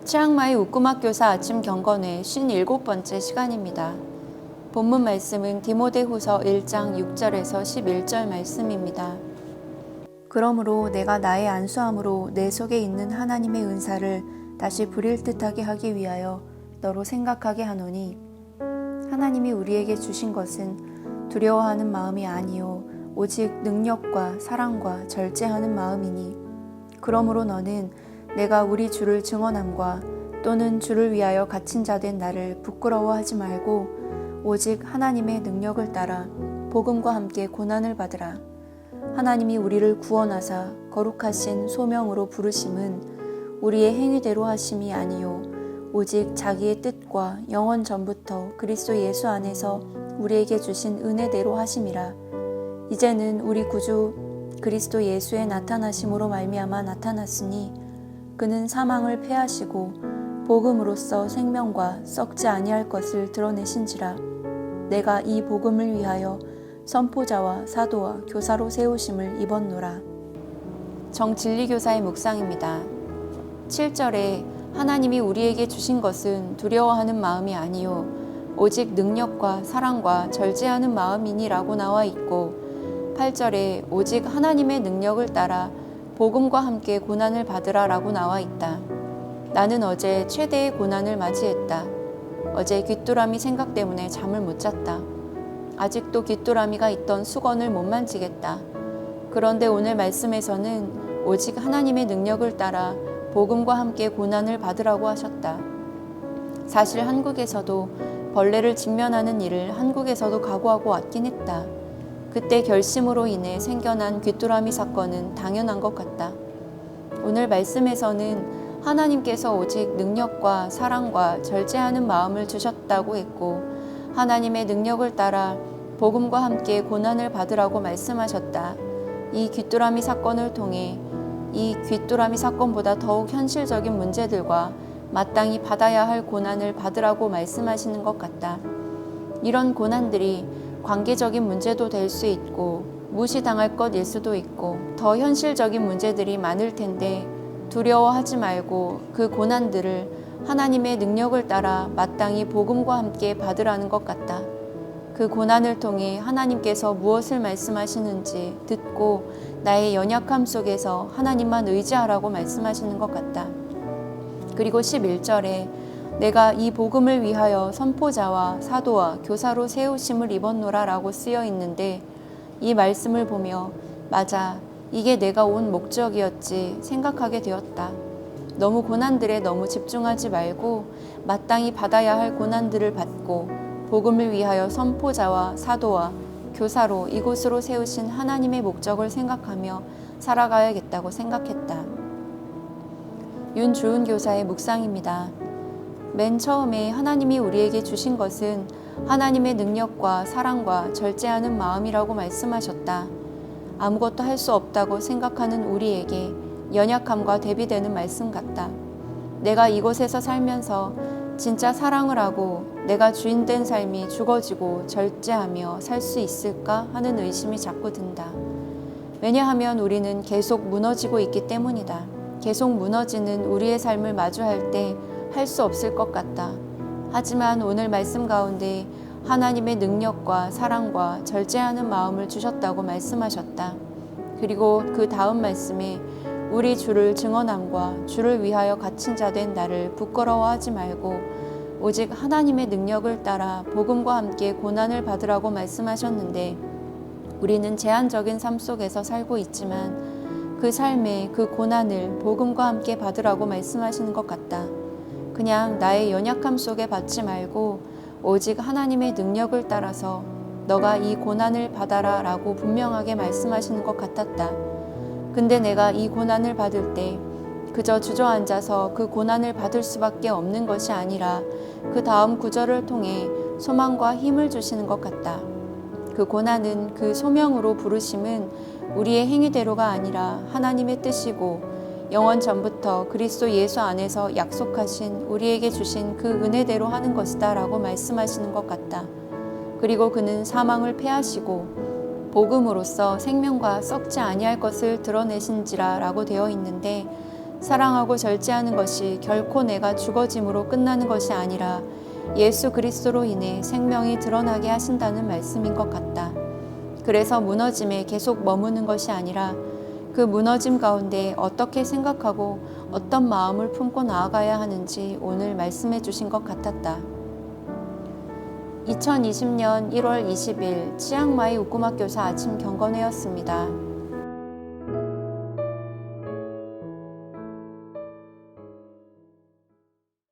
치앙마이 우꾸막교사 아침 경건회 57번째 시간입니다. 본문 말씀은 디모데후서 1장 6절에서 11절 말씀입니다. 그러므로 내가 나의 안수함으로 내 속에 있는 하나님의 은사를 다시 부릴 듯하게 하기 위하여 너로 생각하게 하노니 하나님이 우리에게 주신 것은 두려워하는 마음이 아니요 오직 능력과 사랑과 절제하는 마음이니 그러므로 너는 내가 우리 주를 증언함과 또는 주를 위하여 갇힌 자 된 나를 부끄러워하지 말고 오직 하나님의 능력을 따라 복음과 함께 고난을 받으라. 하나님이 우리를 구원하사 거룩하신 소명으로 부르심은 우리의 행위대로 하심이 아니요 오직 자기의 뜻과 영원 전부터 그리스도 예수 안에서 우리에게 주신 은혜대로 하심이라. 이제는 우리 구주 그리스도 예수의 나타나심으로 말미암아 나타났으니 그는 사망을 패하시고 복음으로써 생명과 썩지 아니할 것을 드러내신지라. 내가 이 복음을 위하여 선포자와 사도와 교사로 세우심을 입었노라. 정진리교사의 묵상입니다. 7절에 하나님이 우리에게 주신 것은 두려워하는 마음이 아니요 오직 능력과 사랑과 절제하는 마음이니라고 나와 있고 8절에 오직 하나님의 능력을 따라 복음과 함께 고난을 받으라 라고 나와 있다. 나는 어제 최대의 고난을 맞이했다. 어제 귀뚜라미 생각 때문에 잠을 못 잤다. 아직도 귀뚜라미가 있던 수건을 못 만지겠다. 그런데 오늘 말씀에서는 오직 하나님의 능력을 따라 복음과 함께 고난을 받으라고 하셨다. 사실 한국에서도 벌레를 직면하는 일을 한국에서도 각오하고 왔긴 했다. 그때 결심으로 인해 생겨난 귀뚜라미 사건은 당연한 것 같다. 오늘 말씀에서는 하나님께서 오직 능력과 사랑과 절제하는 마음을 주셨다고 했고 하나님의 능력을 따라 복음과 함께 고난을 받으라고 말씀하셨다. 이 귀뚜라미 사건을 통해 이 귀뚜라미 사건보다 더욱 현실적인 문제들과 마땅히 받아야 할 고난을 받으라고 말씀하시는 것 같다. 이런 고난들이 관계적인 문제도 될 수 있고 무시당할 것일 수도 있고 더 현실적인 문제들이 많을 텐데 두려워하지 말고 그 고난들을 하나님의 능력을 따라 마땅히 복음과 함께 받으라는 것 같다. 그 고난을 통해 하나님께서 무엇을 말씀하시는지 듣고 나의 연약함 속에서 하나님만 의지하라고 말씀하시는 것 같다. 그리고 11절에 내가 이 복음을 위하여 선포자와 사도와 교사로 세우심을 입었노라 라고 쓰여 있는데 이 말씀을 보며 맞아, 이게 내가 온 목적이었지 생각하게 되었다. 너무 고난들에 너무 집중하지 말고 마땅히 받아야 할 고난들을 받고 복음을 위하여 선포자와 사도와 교사로 이곳으로 세우신 하나님의 목적을 생각하며 살아가야겠다고 생각했다. 윤주은 교사의 묵상입니다. 맨 처음에 하나님이 우리에게 주신 것은 하나님의 능력과 사랑과 절제하는 마음이라고 말씀하셨다. 아무것도 할 수 없다고 생각하는 우리에게 연약함과 대비되는 말씀 같다. 내가 이곳에서 살면서 진짜 사랑을 하고 내가 주인된 삶이 죽어지고 절제하며 살 수 있을까 하는 의심이 자꾸 든다. 왜냐하면 우리는 계속 무너지고 있기 때문이다. 계속 무너지는 우리의 삶을 마주할 때 할 수 없을 것 같다. 하지만 오늘 말씀 가운데 하나님의 능력과 사랑과 절제하는 마음을 주셨다고 말씀하셨다. 그리고 그 다음 말씀에 우리 주를 증언함과 주를 위하여 갇힌 자 된 나를 부끄러워하지 말고 오직 하나님의 능력을 따라 복음과 함께 고난을 받으라고 말씀하셨는데 우리는 제한적인 삶 속에서 살고 있지만 그 삶에 그 고난을 복음과 함께 받으라고 말씀하시는 것 같다. 그냥 나의 연약함 속에 받지 말고 오직 하나님의 능력을 따라서 너가 이 고난을 받아라 라고 분명하게 말씀하시는 것 같았다. 근데 내가 이 고난을 받을 때 그저 주저앉아서 그 고난을 받을 수밖에 없는 것이 아니라 그 다음 구절을 통해 소망과 힘을 주시는 것 같다. 그 고난은 그 소명으로 부르심은 우리의 행위대로가 아니라 하나님의 뜻이고 영원 전부터 그리스도 예수 안에서 약속하신 우리에게 주신 그 은혜대로 하는 것이다 라고 말씀하시는 것 같다. 그리고 그는 사망을 패하시고 복음으로써 생명과 썩지 아니할 것을 드러내신지라 라고 되어 있는데 사랑하고 절제하는 것이 결코 내가 죽어짐으로 끝나는 것이 아니라 예수 그리스도로 인해 생명이 드러나게 하신다는 말씀인 것 같다. 그래서 무너짐에 계속 머무는 것이 아니라 그 무너짐 가운데 어떻게 생각하고 어떤 마음을 품고 나아가야 하는지 오늘 말씀해 주신 것 같았다. 2020년 1월 20일 치앙마이 우꾸마교사 아침 경건회였습니다.